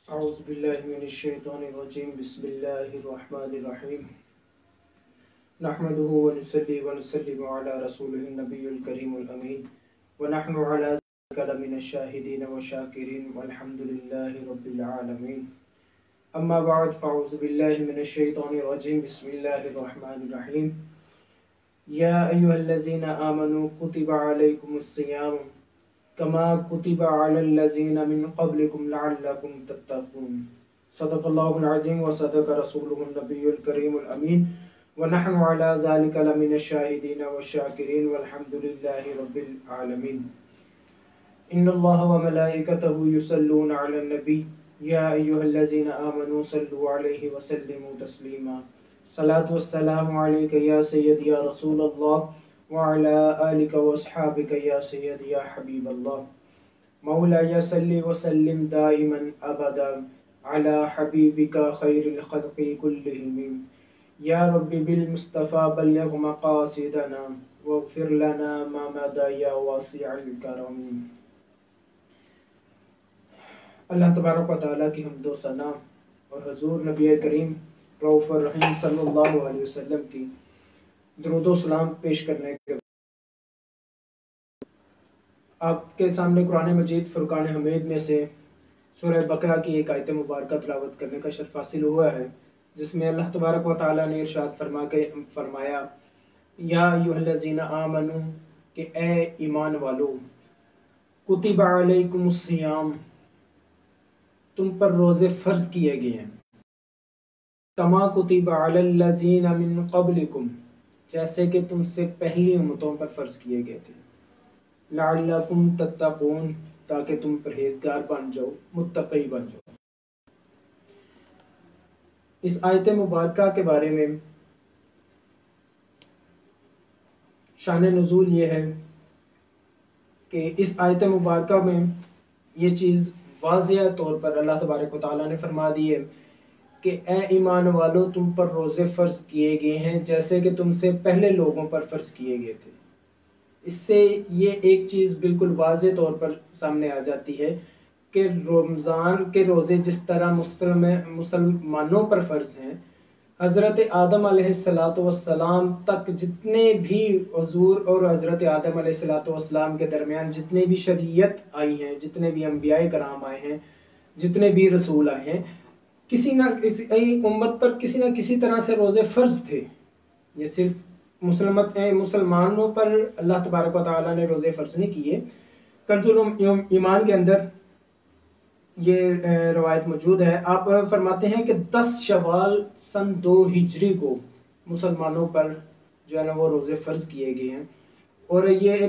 أعوذ بالله من الشيطان الرجيم بسم الله الرحمن الرحيم نحمده ونصلي ونسلم على رسوله النبي الكريم الأمين ونحن على ذلك لمن الشاهدين والشاكرين والحمد لله رب العالمين أما بعد فأعوذ بالله من الشيطان الرجيم بسم الله الرحمن الرحيم يا أيها الذين آمنوا كتب عليكم الصيام كما كتب على الذين من قبلكم لعلكم تتقون صدق الله العظيم وصدق رسوله النبي الكريم الأمين ونحن على ذلك لمن الشاهدين والشاكرين والحمد لله رب العالمين إن الله وملائكته يصلون على النبي يا أيها الذين آمنوا صلوا عليه وسلموا تسليما صلاة والسلام عليك يا سيدي يا رسول الله وعلى آلك وأصحابك يا سيدي يا حبيب الله مولاي صل وسلم دائما أبدا على حبيبك خير الخلق كلهم يا رب بالمصطفى بلغ مقاصدنا واغفر لنا ما مضى يا واسع الكرم۔ اللہ تبارک و تعالیٰ کی حمد و ثنا اور حضور نبی کریم رؤوف الرحیم صلی اللہ علیہ وسلم کی درود و سلام پیش کرنے کے آپ کے سامنے قرآن مجید فرقان حمید میں سے سورہ بقرہ کی ایک آیت مبارکہ تلاوت کرنے کا شرف حاصل ہوا ہے، جس میں اللہ تبارک و تعالیٰ نے ارشاد فرمایا یا ایھا الذین آمنو کہ اے ایمان والو، کتب علیکم الصیام تم پر روزے فرض کیے گئے ہیں، کما کتب علی الذین من قبلکم جیسے کہ تم سے پہلی امتوں پر فرض کیے گئے تھے، لعلکم تتقون تاکہ تم پرہیزگار بن جاؤ، متقی بن جاؤ۔ اس آیت مبارکہ کے بارے میں شان نزول یہ ہے کہ اس آیت مبارکہ میں یہ چیز واضح طور پر اللہ تبارک و تعالیٰ نے فرما دی ہے کہ اے ایمان والو تم پر روزے فرض کیے گئے ہیں جیسے کہ تم سے پہلے لوگوں پر فرض کیے گئے تھے۔ اس سے یہ ایک چیز بالکل واضح طور پر سامنے آ جاتی ہے کہ رمضان کے روزے جس طرح مسلمانوں پر فرض ہیں، حضرت آدم علیہ السلام تک جتنے بھی حضور اور حضرت آدم علیہ السلام کے درمیان جتنے بھی شریعت آئی ہیں، جتنے بھی انبیاء کرام آئے ہیں، جتنے بھی رسول آئے ہیں، کسی نہ کسی امت پر کسی نہ کسی طرح سے روزے فرض تھے۔ یہ صرف مسلمانوں پر اللہ تبارک و تعالیٰ نے روزے فرض نہیں کیے۔ کنز ایمان کے اندر یہ روایت موجود ہے، آپ فرماتے ہیں کہ 10 شوال سن 2 ہجری کو مسلمانوں پر جو ہے نا وہ روزے فرض کیے گئے ہیں، اور یہ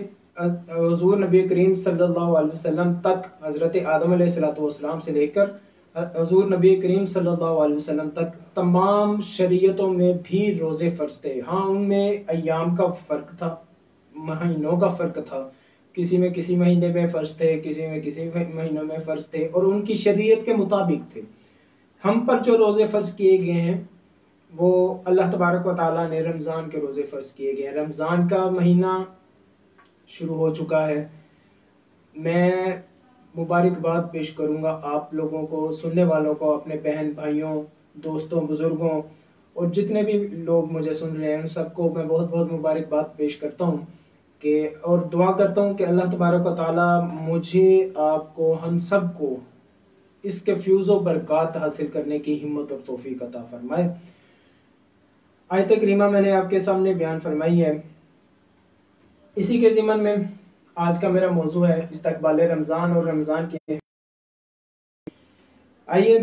حضور نبی کریم صلی اللہ علیہ وسلم تک حضرت آدم علیہ السلام سے لے کر حضور نبی کریم صلی اللہ علیہ وسلم تک تمام شریعتوں میں بھی روزے فرض تھے۔ ہاں ان میں ایام کا فرق تھا، مہینوں کا فرق تھا، کسی میں کسی مہینے میں فرض تھے، کسی میں کسی مہینوں میں فرض تھے، اور ان کی شریعت کے مطابق تھے۔ ہم پر جو روزے فرض کیے گئے ہیں وہ اللہ تبارک و تعالیٰ نے رمضان کے روزے فرض کیے گئے ہیں۔ رمضان کا مہینہ شروع ہو چکا ہے۔ میں مبارکباد پیش کروں گا آپ لوگوں کو، سننے والوں کو، اپنے بہن بھائیوں، دوستوں، بزرگوں اور جتنے بھی لوگ مجھے سن رہے ہیں ان سب کو میں بہت بہت مبارکباد پیش کرتا ہوں اور دعا کرتا ہوں کہ اللہ تبارک و تعالیٰ مجھے، آپ کو، ہم سب کو اس کے فیوز و برکات حاصل کرنے کی ہمت اور توفیق عطا فرمائے۔ آیت کریمہ میں نے آپ کے سامنے بیان فرمائی ہے، اسی کے ضمن میں آج کا میرا موضوع ہے استقبال رمضان اور رمضان کے۔ آئیے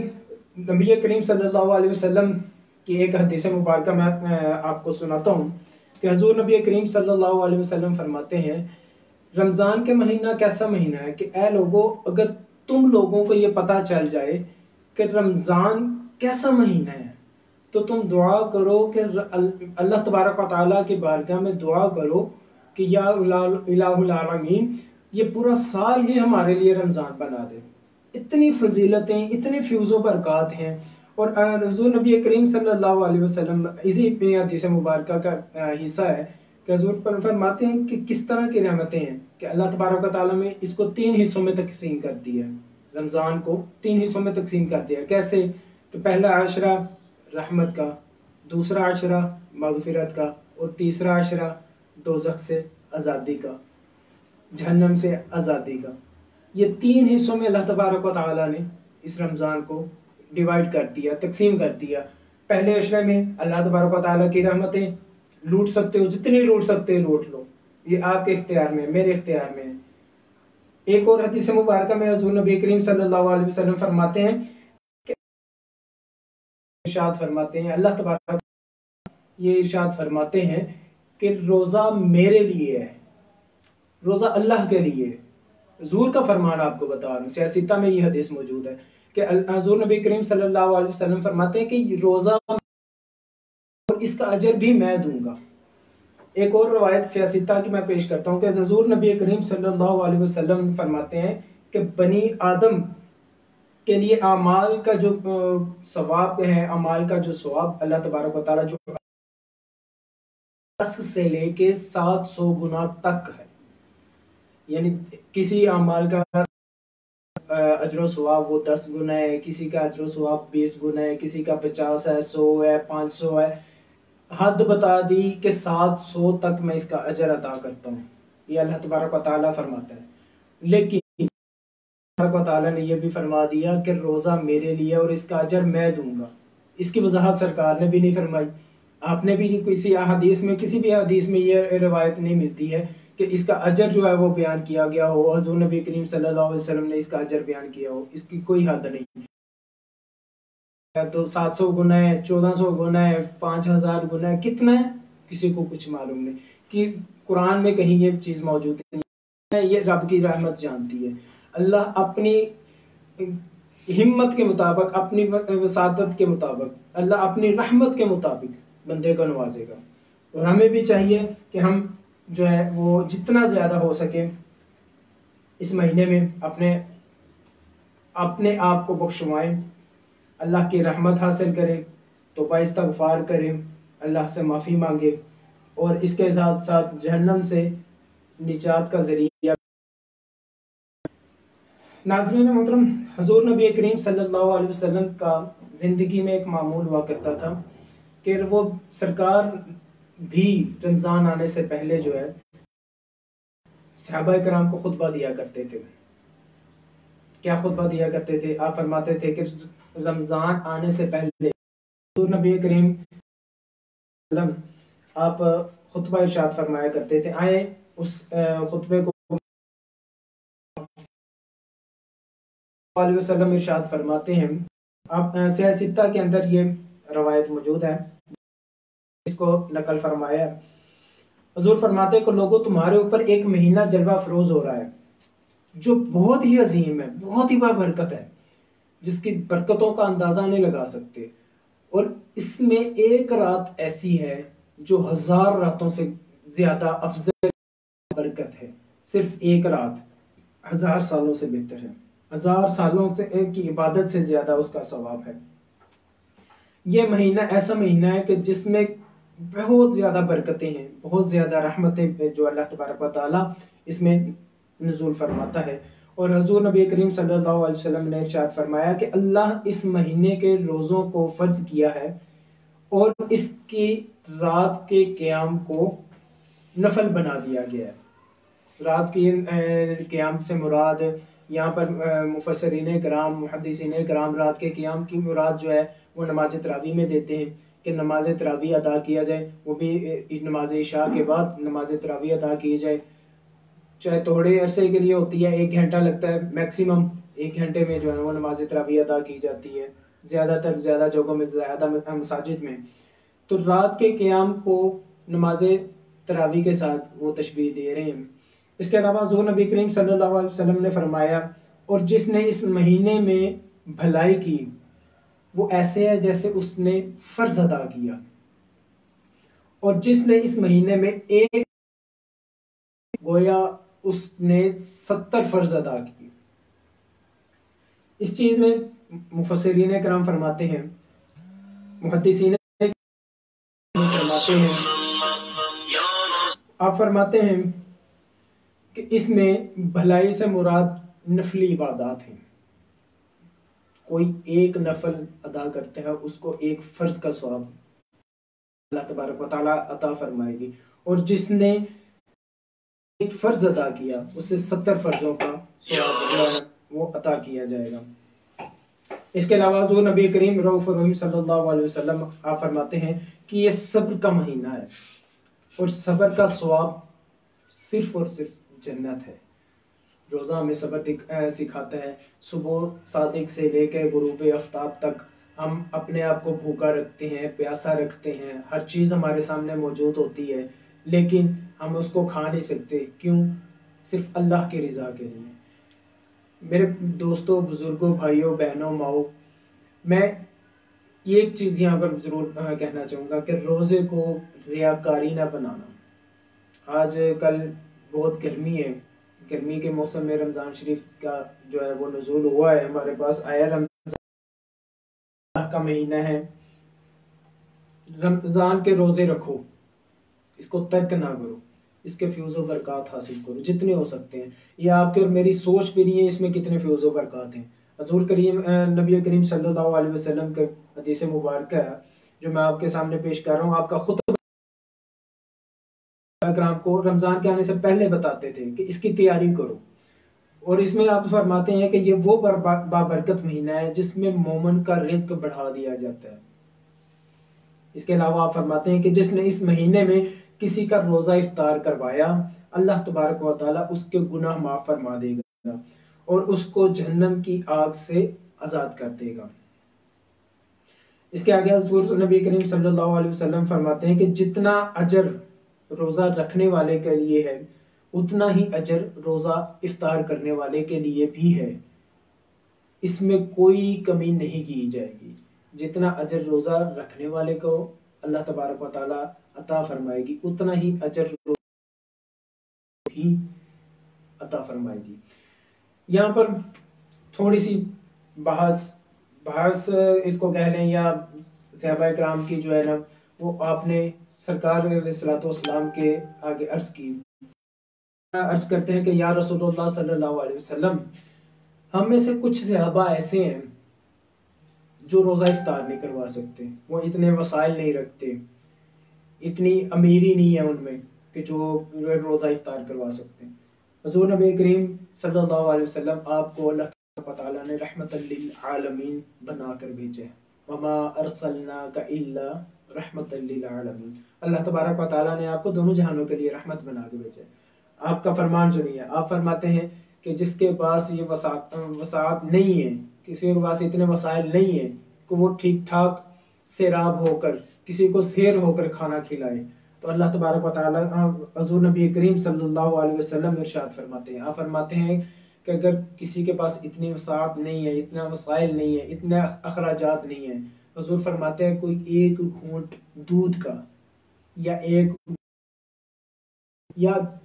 نبی کریم صلی اللہ علیہ وسلم کی ایک حدیث مبارکہ میں آپ کو سناتا ہوں کہ حضور نبی کریم صلی اللہ علیہ وسلم فرماتے ہیں رمضان کے مہینہ کیسا مہینہ ہے کہ اے لوگوں، اگر تم لوگوں کو یہ پتہ چل جائے کہ رمضان کیسا مہینہ ہے تو تم دعا کرو کہ اللہ تبارک و تعالیٰ کی بارگاہ میں دعا کرو کہ یا الہ العالمین یہ پورا سال ہی ہمارے لیے رمضان بنا دے۔ اتنی فضیلتیں، اتنے فیوز و برکات ہیں، اور حضور نبی کریم صلی اللہ علیہ وسلم اسی حدیث مبارکہ کا حصہ ہے کہ حضور فرماتے ہیں کہ کس طرح کی رحمتیں ہیں کہ اللہ تبارک و تعالیٰ نے اس کو 3 حصوں میں تقسیم کر دی ہے۔ رمضان کو 3 حصوں میں تقسیم کر دیا. کیسے؟ کہ پہلا عشرہ رحمت کا، دوسرا عشرہ مغفرت کا، اور تیسرا عشرہ دوزخ سے آزادی کا، جہنم سے آزادی کا. یہ 3 حصوں میں اللہ تبارک و تعالیٰ نے اس رمضان کو ڈیوائیڈ کر دیا، تقسیم کر دیا. پہلے عشرے میں اللہ تبارک و تعالیٰ کی رحمتیں لوٹ سکتے ہو، جتنی لوٹ سکتے ہو لوٹ لو، یہ آپ کے اختیار میں، میرے اختیار میں ہے. ایک اور حدیث مبارکہ میں حضور نبی کریم صلی اللہ علیہ وسلم فرماتے ہیں کہ ارشاد فرماتے ہیں، اللہ تبارک یہ ارشاد فرماتے ہیں کہ روزہ میرے لیے ہے، روزہ اللہ کے لیے. حضور کا فرمان آپ کو بتا رہا ہوں، سیاستہ میں یہ حدیث موجود ہے کہ حضور نبی کریم صلی اللہ علیہ وسلم فرماتے ہیں کہ روزہ اور اس کا اجر بھی میں دوں گا. ایک اور روایت سیاستہ کی میں پیش کرتا ہوں کہ حضور نبی کریم صلی اللہ علیہ وسلم فرماتے ہیں کہ بنی آدم کے لیے اعمال کا جو ثواب ہے، اعمال کا جو ثواب اللہ تبارک و تعالیٰ جو 10 سے لے کے 700 گنا تک ہے. یعنی کسی اعمال کا اجر و ثواب وہ 10 گنا ہے، کسی کا اجر و ثواب 20 گنا ہے، کسی کا 50 ہے، 100 ہے، 500 ہے. حد بتا دی کہ 700 تک میں اس کا اجر عطا کرتا ہوں، یہ اللہ تبارک و تعالیٰ فرماتا ہے. لیکن اللہ تبارک و تعالیٰ نے یہ بھی فرما دیا کہ روزہ میرے لیے اور اس کا اجر میں دوں گا. اس کی وضاحت سرکار نے بھی نہیں فرمائی، آپ نے بھی کسی احادیث میں، کسی بھی حدیث میں یہ روایت نہیں ملتی ہے کہ اس کا اجر جو ہے وہ بیان کیا گیا ہو، حضور نبی کریم صلی اللہ علیہ وسلم نے اس کا اجر بیان کیا ہو. اس کی کوئی حد نہیں. تو 700 گنا ہے، 1400 گنا ہے، 5000 گنا ہے، کتنا ہے کسی کو کچھ معلوم نہیں. کہ قرآن میں کہیں یہ چیز موجود ہے، یہ رب کی رحمت جانتی ہے. اللہ اپنی ہمت کے مطابق، اپنی وسعت کے مطابق، اللہ اپنی رحمت کے مطابق بندے کو نوازے گا. اور ہمیں بھی چاہیے کہ ہم جو ہے وہ جتنا زیادہ ہو سکے اس مہینے میں اپنے آپ کو بخشوائیں، اللہ کی رحمت حاصل کریں، توبہ استغفار کریں، اللہ سے معافی مانگے، اور اس کے ساتھ ساتھ جہنم سے نجات کا ذریعہ. ناظرین محترم، حضور نبی کریم صلی اللہ علیہ وسلم کا زندگی میں ایک معمول ہوا کرتا تھا کہ وہ سرکار بھی رمضان آنے سے پہلے جو ہے صحابہ کرام کو خطبہ دیا کرتے تھے. کیا خطبہ دیا کرتے تھے؟ آپ فرماتے تھے کہ رمضان آنے سے پہلے حضور نبی کریم آپ خطبہ ارشاد فرمایا کرتے تھے. آئے اس خطبے کو علیہ وسلم ارشاد فرماتے ہیں. آپ صحیح ستہ کے اندر یہ روایت موجود ہے، اس کو نقل فرمایا. حضور فرماتے ہیں کہ لوگوں تمہارے اوپر ایک مہینہ جلوہ افروز ہو رہا ہے جو بہت ہی عظیم ہے، بہت ہی بابرکت ہے، جس کی برکتوں کا اندازہ نہیں لگا سکتے. اور اس میں ایک رات ایسی ہے جو 1000 راتوں سے زیادہ افضل برکت ہے. صرف ایک رات 1000 سالوں سے بہتر ہے، 1000 سالوں سے کی عبادت سے زیادہ اس کا ثواب ہے. یہ مہینہ ایسا مہینہ ہے کہ جس میں بہت زیادہ برکتیں ہیں، بہت زیادہ رحمتیں جو اللہ تبارک و تعالیٰ اس میں نزول فرماتا ہے. اور حضور نبی کریم صلی اللہ علیہ وسلم نے ارشاد فرمایا کہ اللہ اس مہینے کے روزوں کو فرض کیا ہے اور اس کی رات کے قیام کو نفل بنا دیا گیا ہے. رات کی قیام سے مراد یہاں پر مفسرین کرام، محدثین کرام رات کے قیام کی مراد جو ہے وہ نماز تراویح میں دیتے ہیں کہ نماز تراویح ادا کیا جائے، وہ بھی نماز عشاء کے بعد نماز تراویح ادا کی جائے. چاہے تھوڑے عرصے کے لیے ہوتی ہے، 1 گھنٹہ لگتا ہے، میکسیمم 1 گھنٹے میں جو ہے وہ نماز تراویح ادا کی جاتی ہے زیادہ جگہوں میں، زیادہ مساجد میں. تو رات کے قیام کو نماز تراویح کے ساتھ وہ تشبیہ دے رہے ہیں. اس کے علاوہ حضور نبی کریم صلی اللہ علیہ وسلم نے فرمایا اور جس نے اس مہینے میں بھلائی کی وہ ایسے ہے جیسے اس نے فرض ادا کیا، اور جس نے اس مہینے میں ایک گویا اس نے 70 فرض ادا کی. اس چیز میں مفسرین کرام فرماتے ہیں، محدثین فرماتے ہیں، آپ فرماتے ہیں کہ اس میں بھلائی سے مراد نفلی عبادات ہیں. کوئی ایک نفل ادا کرتا ہے اس کو ایک فرض کا ثواب اللہ تبارک و تعالیٰ عطا فرمائے گی، اور جس نے ایک فرض ادا کیا اسے 70 فرضوں کا ثواب وہ عطا کیا جائے گا۔ اس کے علاوہ حضور نبی کریم رؤوف الرحیم صلی اللہ علیہ وسلم آپ فرماتے ہیں کہ یہ صبر کا مہینہ ہے اور صبر کا ثواب صرف اور صرف جنت ہے۔ روزہ ہمیں صبر سکھاتا ہے، صبح صادق سے لے کے غروب آفتاب تک ہم اپنے آپ کو بھوکا رکھتے ہیں، پیاسا رکھتے ہیں، ہر چیز ہمارے سامنے موجود ہوتی ہے لیکن ہم اس کو کھا نہیں سکتے، کیوں؟ صرف اللہ کی رضا کے لیے۔ میرے دوستوں، بزرگوں، بھائیوں، بہنوں، ماؤں، میں یہ ایک چیز یہاں پر ضرور کہنا چاہوں گا کہ روزے کو ریاکاری نہ بنانا۔ آج کل بہت گرمی ہے، گرمی کے موسم میں رمضان شریف کا جو ہے وہ نزول ہوا ہے، ہمارے پاس آیا رمضان اللہ کا مہینہ ہے۔ رمضان کے روزے رکھو، اس کو ترک نہ کرو، اس کے فیوز و برکات حاصل کرو جتنے ہو سکتے ہیں۔ یہ آپ کے اور میری سوچ بھی نہیں ہے اس میں کتنے فیوز و برکات ہیں۔ حضور کریم نبی کریم صلی اللہ علیہ وسلم کے حدیث مبارکہ ہے جو میں آپ کے سامنے پیش کر رہا ہوں، آپ کا خطبہ اکرام کو رمضان کے آنے سے پہلے بتاتے تھے کہ اس کی تیاری کرو، اور اس میں آپ فرماتے ہیں کہ یہ وہ بابرکت مہینہ ہے جس میں مومن کا رزق بڑھا دیا جاتا ہے۔ اس کے علاوہ آپ فرماتے ہیں کہ جس نے اس مہینے میں کسی کا روزہ افطار کروایا اللہ تبارک و تعالیٰ اس کے گناہ معاف فرما دے گا اور اس کو جہنم کی آگ سے آزاد کر دے گا۔ اس کے آگے حضور نبی کریم صلی اللہ علیہ وسلم فرماتے ہیں کہ جتنا اجر روزہ رکھنے والے کے لیے ہے اتنا ہی اجر روزہ افطار کرنے والے کے لیے بھی ہے، اس میں کوئی کمی نہیں کی جائے گی۔ جتنا اجر روزہ رکھنے والے کو اللہ تبارک و تعالیٰ عطا فرمائے گی اتنا ہی اجر بھی عطا فرمائے گی۔ یہاں پر تھوڑی سی بحث اس کو کہہ لیں یا صحابہ کرام کی جو ہے نا وہ آپ نے سرکار علیہ الصلوۃ والسلام کے آگے عرض کی، عرض کرتے ہیں کہ یا رسول اللہ صلی اللہ علیہ وسلم، ہم میں سے کچھ صحابہ ایسے ہیں جو روزہ افطار نہیں کروا سکتے، وہ اتنے وسائل نہیں رکھتے، اتنی امیری نہیں ہے ان میں کہ جو روزہ افطار کروا سکتے ہیں۔ حضور نبی کریم صلی اللہ علیہ وسلم آپ کو اللہ تعالیٰ نے رحمت للعالمین بنا کر بھیجے، وما ارسلناک الا رحمت للعالمین۔ اللہ تبارک و تعالیٰ نے آپ کو دونوں جہانوں کے لیے رحمت بنا کے بھیجے۔ آپ کا فرمان سنیے، آپ فرماتے ہیں کہ جس کے پاس یہ وسعت نہیں ہے، کسی کے پاس اتنے وسائل نہیں ہیں کہ وہ ٹھیک ٹھاک سیراب ہو کر کسی کو سیر ہو کر کھانا کھلائے، تو اللہ تبارک و تعالیٰ حضور نبی کریم صلی اللہ علیہ وسلم ارشاد فرماتے ہیں، آپ فرماتے ہیں کہ اگر کسی کے پاس اتنی وسعت نہیں ہے، اتنا وسائل نہیں ہے، اتنے اخراجات نہیں ہیں، حضور فرماتے ہیں کوئی ایک گھونٹ دودھ کا یا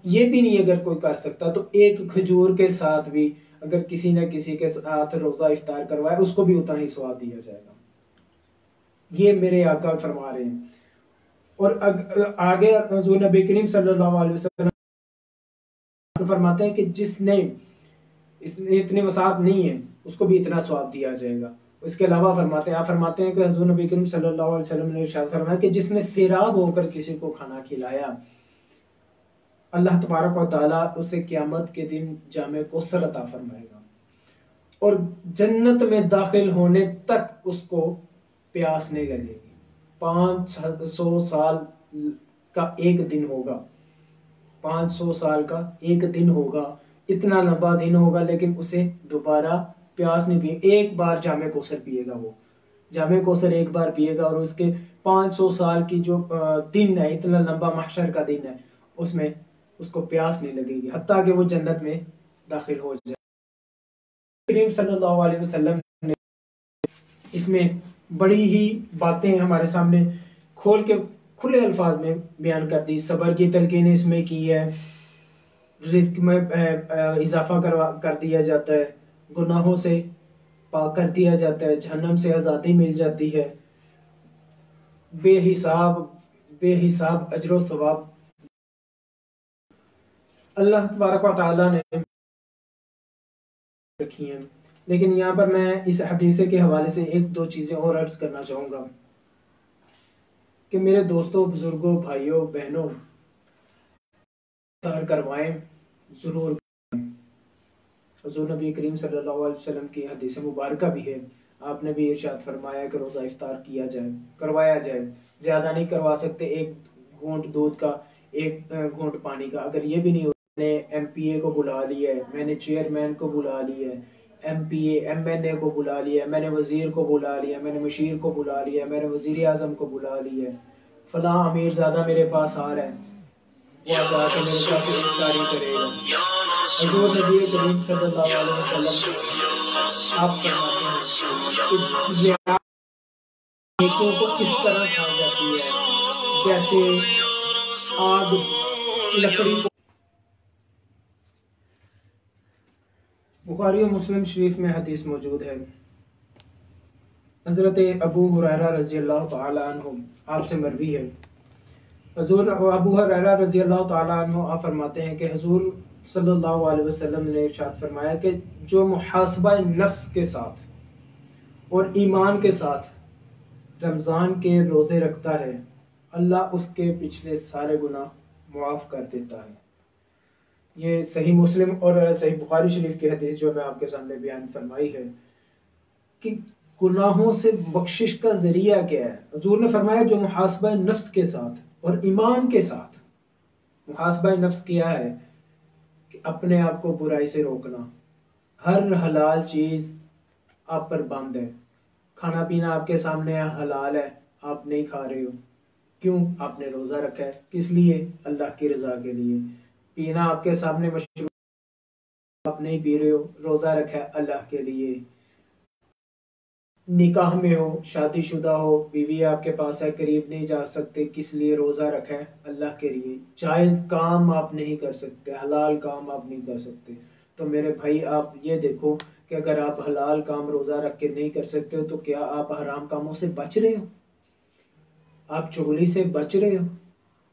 یہ بھی نہیں اگر کوئی کر سکتا تو ایک کھجور کے ساتھ بھی اگر کسی نہ کسی کے ساتھ روزہ افطار کروائے اس کو بھی اتنا ہی ثواب دیا جائے گا۔ یہ میرے آقا فرما رہے ہیں۔ اور آگے حضور نبی کریم صلی اللہ علیہ وسلم فرماتے ہیں کہ جس نے اتنی وسعت نہیں ہے اس کو بھی اتنا ثواب دیا جائے گا۔ اس کے علاوہ آپ فرماتے ہیں کہ حضور نبی کریم صلی اللہ علیہ وسلم نے ارشاد فرمایا کہ جس نے سیراب ہو کر کسی کو کھانا کھلایا اللہ تبارک و تعالیٰ اسے قیامت کے دن جام کوثر عطا فرمائے گا اور جنت میں داخل ہونے تک اس کو پیاس نہیں لگے گی۔ 500 سال کا ایک دن ہوگا، 500 سال کا ایک دن ہوگا، اتنا لمبا دن ہوگا لیکن اسے دوبارہ پیاس نہیں پیے، ایک بار جام کوثر پیے گا، وہ جام کوثر ایک بار پیے گا اور اس کے 500 سال کی جو دن ہے، اتنا لمبا محشر کا دن ہے، اس میں اس کو پیاس نہیں لگے گی حتیٰ کہ وہ جنت میں داخل ہو جائے۔ کریم صلی اللہ علیہ وسلم نے اس میں بڑی ہی باتیں ہمارے سامنے کھول کے کھلے الفاظ میں بیان کر دی، صبر کی تلقین اس میں کی ہے، رزق میں اضافہ کر دیا جاتا ہے، گناہوں سے پاک کر دیا جاتا ہے، جہنم سے آزادی مل جاتی ہے، بے حساب اجر و ثواب اللہ تبارک و تعالیٰ نے رکھی ہیں۔ لیکن یہاں پر میں اس حدیث کے حوالے سے ایک دو چیزیں اور عرض کرنا چاہوں گا کہ میرے دوستوں، بزرگوں، بھائیوں، بہنوں، افطار کروائیں ضرور۔ حضور نبی کریم صلی اللہ علیہ وسلم کی حدیث مبارکہ بھی ہے، آپ نے بھی ارشاد فرمایا کہ روزہ افطار کیا جائے، کروایا جائے۔ زیادہ نہیں کروا سکتے، ایک گھونٹ دودھ کا، ایک گھونٹ پانی کا، اگر یہ بھی نہیں ہو، میں نے ایم پی اے کو بلا لیا ہے، میں نے چیئرمین کو بلا لیا ہے، M P A M N A کو بلا لیا ہے، میں نے وزیر کو بلا لیا ہے، میں نے مشیر کو بلا لیا ہے، میں نے وزیر اعظم کو بلا لیا ہے، فلاں امیر زادہ میرے پاس آ رہا ہے، وہ جا کے میرے ساتھ افطاری کرے گا۔ حضور نبی کریم صلی اللہ علیہ وسلم آپ فرماتے ہیں کہ یہ نیکیوں کو اس طرح کھائی جاتی ہے جیسے آگ لکڑی کو۔ بخاری و مسلم شریف میں حدیث موجود ہے، حضرت ابو ہریرہ رضی اللہ تعالی عنہ آپ سے مروی ہے، حضور ابو ہریرہ رضی اللہ تعالی عنہ آپ فرماتے ہیں کہ حضور صلی اللہ علیہ وسلم نے ارشاد فرمایا کہ جو محاسبہ نفس کے ساتھ اور ایمان کے ساتھ رمضان کے روزے رکھتا ہے، اللہ اس کے پچھلے سارے گناہ معاف کر دیتا ہے۔ یہ صحیح مسلم اور صحیح بخاری شریف کی حدیث جو میں آپ کے سامنے بیان فرمائی ہے کہ گناہوں سے بخشش کا ذریعہ کیا ہے۔ حضور نے فرمایا جو محاسبہ نفس کے ساتھ اور ایمان کے ساتھ، محاسبہ نفس کیا ہے کہ اپنے آپ کو برائی سے روکنا، ہر حلال چیز آپ پر بند ہے، کھانا پینا آپ کے سامنے حلال ہے، آپ نہیں کھا رہے ہو، کیوں؟ آپ نے روزہ رکھا ہے، کس لیے؟ اللہ کی رضا کے لیے۔ پینا آپ کے سامنے مشروب، آپ نہیں پی رہے ہو، روزہ رکھا ہے اللہ کے لیے۔ نکاح میں ہو، شادی شدہ ہو، بیوی آپ کے پاس ہے، قریب نہیں جا سکتے، کس لیے روزہ رکھا ہے؟ اللہ کے لیے۔ جائز کام آپ نہیں کر سکتے، حلال کام آپ نہیں کر سکتے، تو میرے بھائی آپ یہ دیکھو کہ اگر آپ حلال کام روزہ رکھ کے نہیں کر سکتے ہو تو کیا آپ حرام کاموں سے بچ رہے ہو؟ آپ چغلی سے بچ رہے ہو؟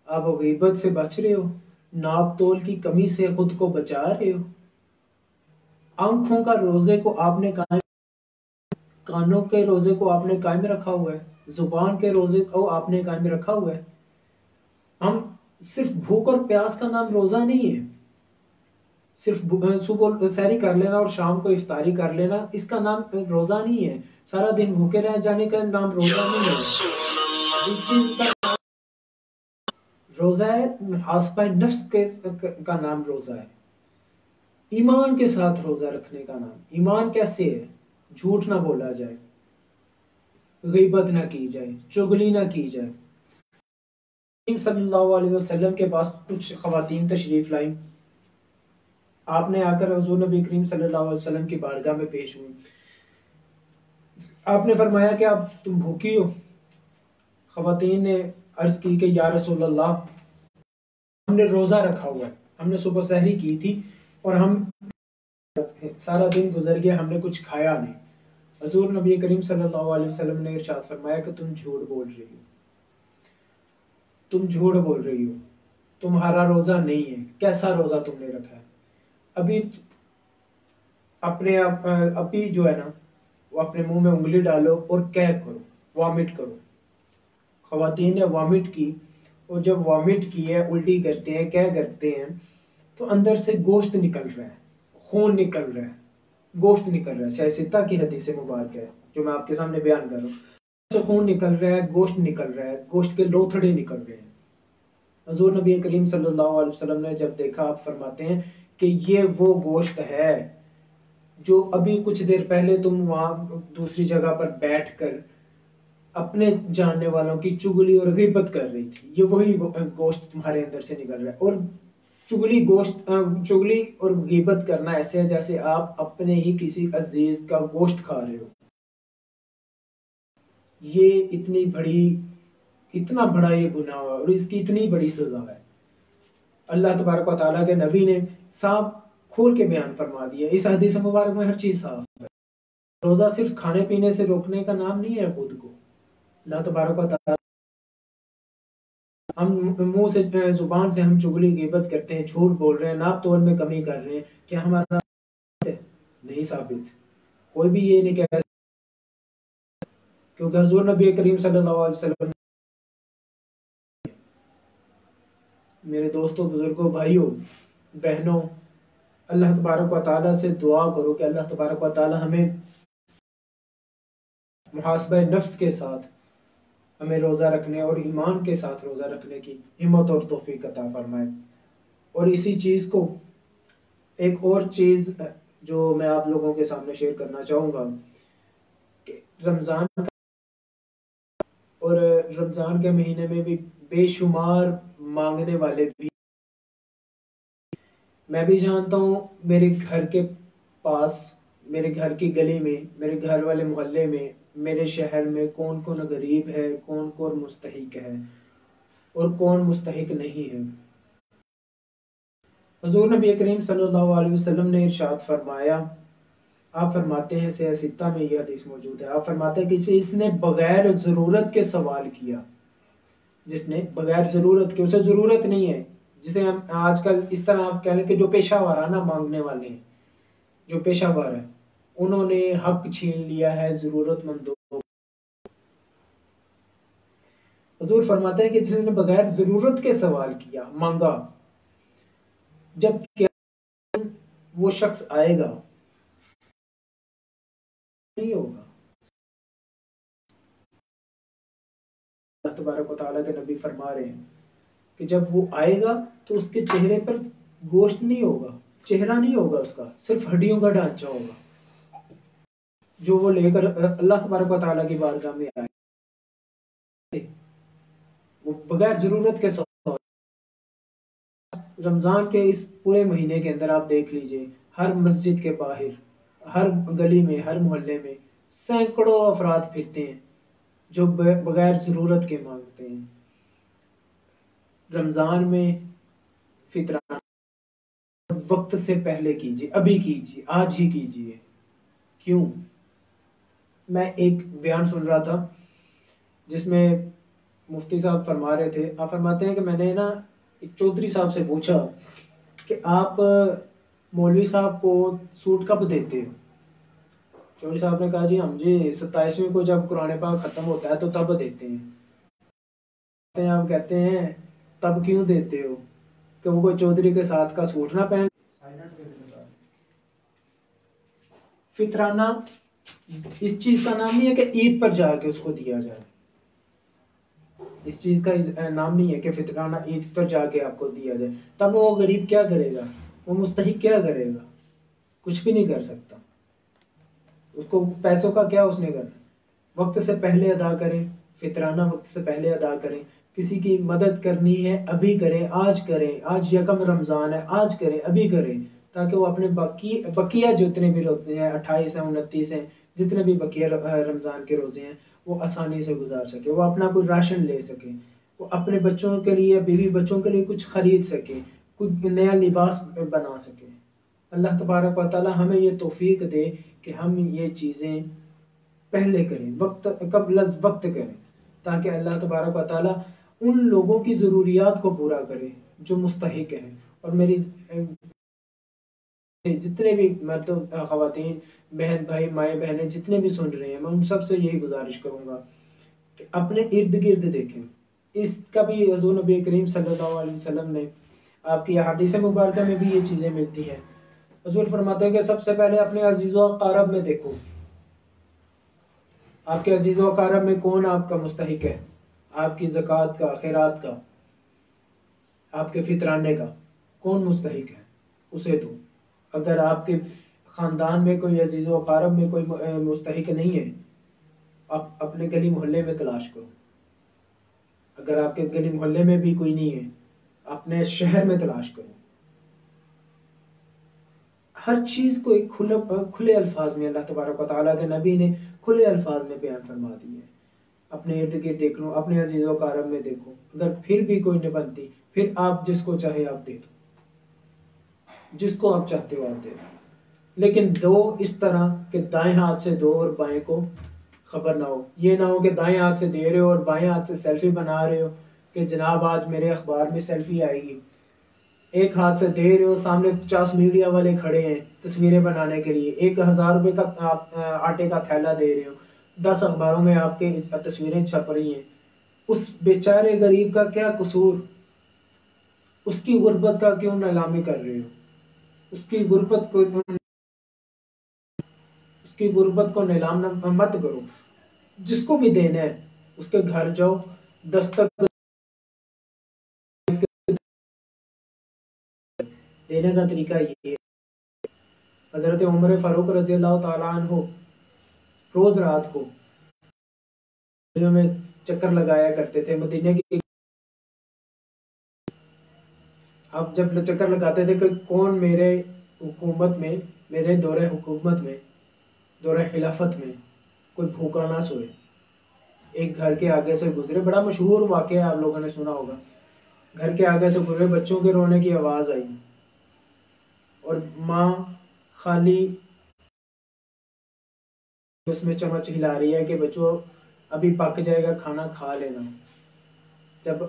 آپ غیبت سے بچ رہے ہو؟ ناپ تول کی کمی سے خود کو بچا رہے ہو؟ آنکھوں کا روزے کو آپ نے قائم، کانوں کے روزے کو آپ نے قائم رکھا ہوا ہے، زبان کے روزے کو آپ نے قائم رکھا ہوا ہے۔ ہم صرف بھوک اور پیاس کا نام روزہ نہیں ہے، صرف صبح سحری کر لینا اور شام کو افطاری کر لینا اس کا نام روزہ نہیں ہے، سارا دن بھوکے رہ جانے کا نام روزہ نہیں ہے۔ جس چیز کا روزہ ہے، محاسبہ نفس کا نام روزہ ہے، ایمان کے ساتھ روزہ رکھنے کا نام۔ ایمان کیسے ہے؟ جھوٹ نہ بولا جائے، غیبت نہ کی جائے، چغلی نہ کی جائے۔ صلی اللہ علیہ وسلم کے پاس کچھ خواتین تشریف لائیں، آپ نے آ کر حضور نبی کریم صلی اللہ علیہ وسلم کی بارگاہ میں پیش ہوئی، آپ نے فرمایا کہ اب تم بھوکی ہو؟ خواتین نے عرض کی کہ یا رسول اللہ ہم نے روزہ رکھا ہوا ہے، ہم نے صبح سحری کی تھی اور ہم سارا دن گزر گیا، ہم نے کچھ کھایا نہیں۔ حضور نبی کریم صلی اللہ علیہ وسلم نے ارشاد فرمایا کہ تم جھوٹ بول رہی ہو، تم جھوٹ بول رہی ہو، تمہارا روزہ نہیں ہے۔ کیسا روزہ تم نے رکھا ہے؟ ابھی اپنے ابھی جو ہے نا وہ اپنے منہ میں انگلی ڈالو اور کہہ کرو، وامٹ کرو۔ خواتین نے وامٹ کی، اور جب وامٹ کی ہے، الٹی کرتے ہیں، کہہ کرتے ہیں، تو اندر سے گوشت نکل رہا ہے، خون نکل رہا ہے، گوشت نکل رہا ہے۔ سیاستہ کی حدیث مبارک ہے جو میں آپ کے سامنے بیان کر رہا ہوں، سے خون نکل رہا ہے، گوشت نکل رہا ہے، گوشت کے لوتھڑے نکل رہے ہیں۔ حضور نبی کریم صلی اللہ علیہ وسلم نے جب دیکھا، آپ فرماتے ہیں کہ یہ وہ گوشت ہے جو ابھی کچھ دیر پہلے تم وہاں دوسری جگہ پر بیٹھ کر اپنے جاننے والوں کی چگلی اور غیبت کر رہی تھی، یہ وہی گوشت تمہارے اندر سے نکل رہا ہے۔ اور چگلی اور غیبت کرنا ایسے ہے جیسے آپ اپنے ہی کسی عزیز کا گوشت کھا رہے ہو۔ یہ اتنا بڑا یہ گناہ ہے اور اس کی اتنی بڑی سزا ہے۔ اللہ تبارک و تعالیٰ کے نبی نے صاف کھول کے بیان فرما دیا، اس حدیث مبارک میں ہر چیز صاف ہے۔ روزہ صرف کھانے پینے سے روکنے کا نام نہیں ہے خود کو۔ اللہ تبارک و تعالیٰ، ہم منہ سے زبان سے ہم چغلی غیبت کرتے ہیں، جھوٹ بول رہے ہیں، ناپ تول میں کمی کر رہے ہیں، کیا ہمارا نہیں ثابت؟ کوئی بھی یہ نہیں کہہ، کیونکہ حضور نبی کریم صلی اللہ علیہ وسلم، میرے دوستوں، بزرگوں، بھائیوں، بہنوں، اللہ تبارک و تعالیٰ سے دعا کرو کہ اللہ تبارک و تعالیٰ ہمیں محاسبہ نفس کے ساتھ ہمیں روزہ رکھنے اور ایمان کے ساتھ روزہ رکھنے کی ہمت اور توفیق عطا فرمائے۔ اور اسی چیز کو ایک اور چیز جو میں آپ لوگوں کے سامنے شیئر کرنا چاہوں گا کہ رمضان کے مہینے میں بھی بے شمار مانگنے والے بھی، میں بھی جانتا ہوں میرے گھر کے پاس، میرے گھر کی گلی میں، میرے گھر والے محلے میں، میرے شہر میں کون کون غریب ہے، کون کون مستحق ہے اور کون مستحق نہیں ہے۔ حضور نبی کریم صلی اللہ علیہ وسلم نے ارشاد فرمایا، آپ فرماتے ہیں، صحیح ستہ میں یہ حدیث موجود ہے، آپ فرماتے ہیں کہ جس نے بغیر ضرورت کے سوال کیا، جس نے بغیر ضرورت کے، اسے ضرورت نہیں ہے، جسے ہم آج کل اس طرح آپ کہہ لیں کہ جو پیشہ وارانہ مانگنے والے ہیں، جو پیشہ وار ہیں، انہوں نے حق چھین لیا ہے ضرورت مندوں۔ حضور فرماتے ہیں کہ جس نے بغیر ضرورت کے سوال کیا، مانگا، جب کیا وہ شخص آئے گا نہیں ہوگا، اللہ تبارک و تعالیٰ کے نبی فرما رہے ہیں کہ جب وہ آئے گا تو اس کے چہرے پر گوشت نہیں ہوگا، چہرہ نہیں ہوگا، اس کا صرف ہڈیوں کا ڈھانچہ ہوگا، جو وہ لے کر اللہ تبارک و تعالیٰ کی بارگاہ میں آئے، وہ بغیر ضرورت کے سوال۔ رمضان کے اس پورے مہینے کے اندر آپ دیکھ لیجئے، ہر مسجد کے باہر، ہر گلی میں، ہر محلے میں سینکڑوں افراد پھرتے ہیں جو بغیر ضرورت کے مانگتے ہیں۔ رمضان میں فطرانہ وقت سے پہلے کیجیے، ابھی کیجیے، آج ہی کیجیے۔ کیوں؟ میں ایک بیان سن رہا تھا جس میں مفتی صاحب فرما رہے تھے، آپ فرماتے ہیں کہ میں نے نا ایک چودھری صاحب سے پوچھا کہ آپ مولوی صاحب کو سوٹ کب دیتے ہو؟ چودھری صاحب نے کہا جی ہم جی 27ویں کو جب قرآن پاک ختم ہوتا ہے تو تب دیتے ہیں۔ آپ کہتے ہیں تب کیوں دیتے ہو کہ وہ کوئی چودھری کے ساتھ کا سوٹ نہ پہن؟ فطرانہ اس چیز کا نام نہیں ہے کہ عید پر جا کے اس کو دیا جائے، اس چیز کا نام نہیں ہے کہ فطرانہ عید پر جا کے آپ کو دیا جائے۔ تب وہ غریب کیا کرے گا، وہ مستحق کیا کرے گا؟ کچھ بھی نہیں کر سکتا، اس کو پیسوں کا کیا اس نے کرنا۔ وقت سے پہلے ادا کریں، فطرانہ وقت سے پہلے ادا کریں، کسی کی مدد کرنی ہے ابھی کریں، آج کریں، آج یکم رمضان ہے، آج کریں، ابھی کریں، تاکہ وہ اپنے بقیہ جتنے بھی روزے ہیں، 28 ہیں، 29 ہیں، جتنے بھی بقیہ رمضان کے روزے ہیں، وہ آسانی سے گزار سکے، وہ اپنا کوئی راشن لے سکے، وہ اپنے بچوں کے لیے، بیوی بچوں کے لیے کچھ خرید سکے، کچھ نیا لباس بنا سکے۔ اللہ تبارک و تعالی ہمیں یہ توفیق دے کہ ہم یہ چیزیں پہلے کریں، وقت قبل از وقت کریں، تاکہ اللہ تبارک و تعالی ان لوگوں کی ضروریات کو پورا کرے جو مستحق ہیں۔ اور میری جتنے بھی مرد خواتین، بہن بھائی، مائیں بہنیں جتنے بھی سن رہے ہیں، میں ان سب سے یہی گزارش کروں گا کہ اپنے ارد گرد دیکھیں۔ اس کا بھی حضور نبی کریم صلی اللہ علیہ وسلم نے، آپ کی احادیث مبارکہ میں بھی یہ چیزیں ملتی ہیں۔ حضور فرماتے ہیں کہ سب سے پہلے اپنے عزیز و اقارب میں دیکھو، آپ کے عزیز و اقارب میں کون آپ کا مستحق ہے، آپ کی زکوٰۃ کا، خیرات کا، آپ کے فطرانے کا کون مستحق ہے، اسے دو۔ اگر آپ کے خاندان میں کوئی عزیز و اقارب میں کوئی مستحق نہیں ہے، آپ اپنے گلی محلے میں تلاش کرو۔ اگر آپ کے گلی محلے میں بھی کوئی نہیں ہے، اپنے شہر میں تلاش کرو۔ ہر چیز کو ایک کھلے الفاظ میں اللہ تبارک و تعالیٰ کے نبی نے کھلے الفاظ میں بیان فرما دی ہے۔ اپنے ارد گرد دیکھ لو، اپنے عزیز و اقارب میں دیکھو، اگر پھر بھی کوئی نہیں بنتی، پھر آپ جس کو چاہے آپ دے دو، جس کو آپ چاہتے ہو آپ دے دو، لیکن دو اس طرح کہ دائیں ہاتھ سے دو اور بائیں کو خبر نہ ہو۔ یہ نہ ہو کہ دائیں ہاتھ سے دے رہے ہو اور بائیں ہاتھ سے سیلفی بنا رہے ہو کہ جناب آج میرے اخبار میں سیلفی آئے گی، ایک ہاتھ سے دے رہے ہو، سامنے 50 میڈیا والے کھڑے ہیں تصویریں بنانے کے لیے، 1000 روپے کا آپ آٹے کا تھیلا دے رہے ہو، 10 اخباروں میں آپ کے تصویریں چھپ رہی ہیں، اس بیچارے غریب کا کیا قصور؟ اس کی غربت کا کیوں نیلامی کر رہے ہو؟ اس کی غربت کو نیلام مت کرو. جس کو بھی دینا ہے اس کے گھر جاؤ، دستک دینے کا طریقہ یہ ہے. حضرت عمر فاروق رضی اللہ تعالیٰ عنہ روز رات کو مدینے میں چکر لگایا کرتے تھے. مدینے کی اب جب چکر لگاتے تھے کہ کون میرے حکومت میں، میرے دور حکومت میں، دور خلافت میں کوئی بھوکا نہ سوئے. ایک گھر کے آگے سے گزرے، بڑا مشہور واقعہ آپ لوگوں نے سنا ہوگا. گھر کے آگے سے گزرے، بچوں کے رونے کی آواز آئی اور ماں خالی اس میں چمچ ہلا رہی ہے کہ بچوں ابھی پک جائے گا، کھانا کھا لینا. جب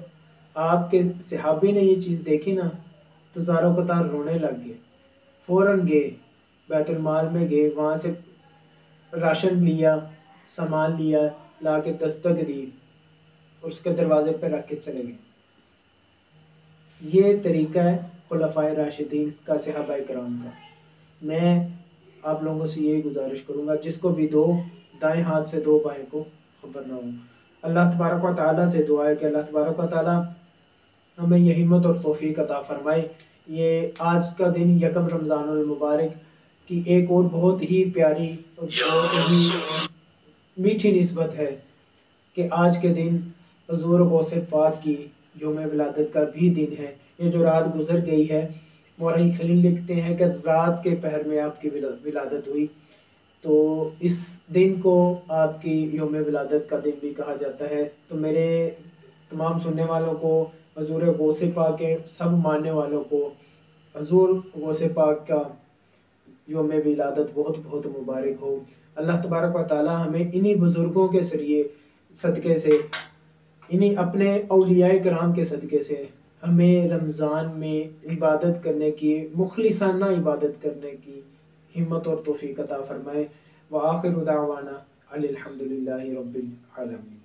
آپ کے صحابی نے یہ چیز دیکھی نا تو زاروں قطار رونے لگ گئے. فوراً گئے بیت المال میں، گئے وہاں سے راشن لیا، سامان لیا، لا کے دستک دی اور اس کے دروازے پہ رکھ کے چلے گئے. یہ طریقہ ہے خلفائے راشدین کا، صحابہ کرام کا. میں آپ لوگوں سے یہی گزارش کروں گا، جس کو بھی دو، دائیں ہاتھ سے دو، بائیں کو خبر نہ ہو. اللہ تبارک و تعالیٰ سے دعا ہے کہ اللہ تبارک و تعالیٰ ہمیں یہ ہمت اور توفیق عطا فرمائے. یہ آج کا دن یکم رمضان المبارک کی ایک اور بہت ہی پیاری اور بہت ہی میٹھی نسبت ہے کہ آج کے دن حضور غوث پاک کی یوم ولادت کا بھی دن ہے. یہ جو رات گزر گئی ہے، مورخ خلیل لکھتے ہیں کہ رات کے پہر میں آپ کی ولادت ہوئی، تو اس دن کو آپ کی یوم ولادت کا دن بھی کہا جاتا ہے. تو میرے تمام سننے والوں کو، حضور غوث پاک کے سب ماننے والوں کو حضور غوث پاک کا یوم ولادت بہت بہت مبارک ہو. اللہ تبارک و تعالی ہمیں انہی بزرگوں کے ذریعے صدقے سے، انہی اپنے اولیاء کرام کے صدقے سے ہمیں رمضان میں عبادت کرنے کی، مخلصانہ عبادت کرنے کی ہمت اور توفیق عطا فرمائے. وآخر دعوانا الحمدللہ رب العالمین.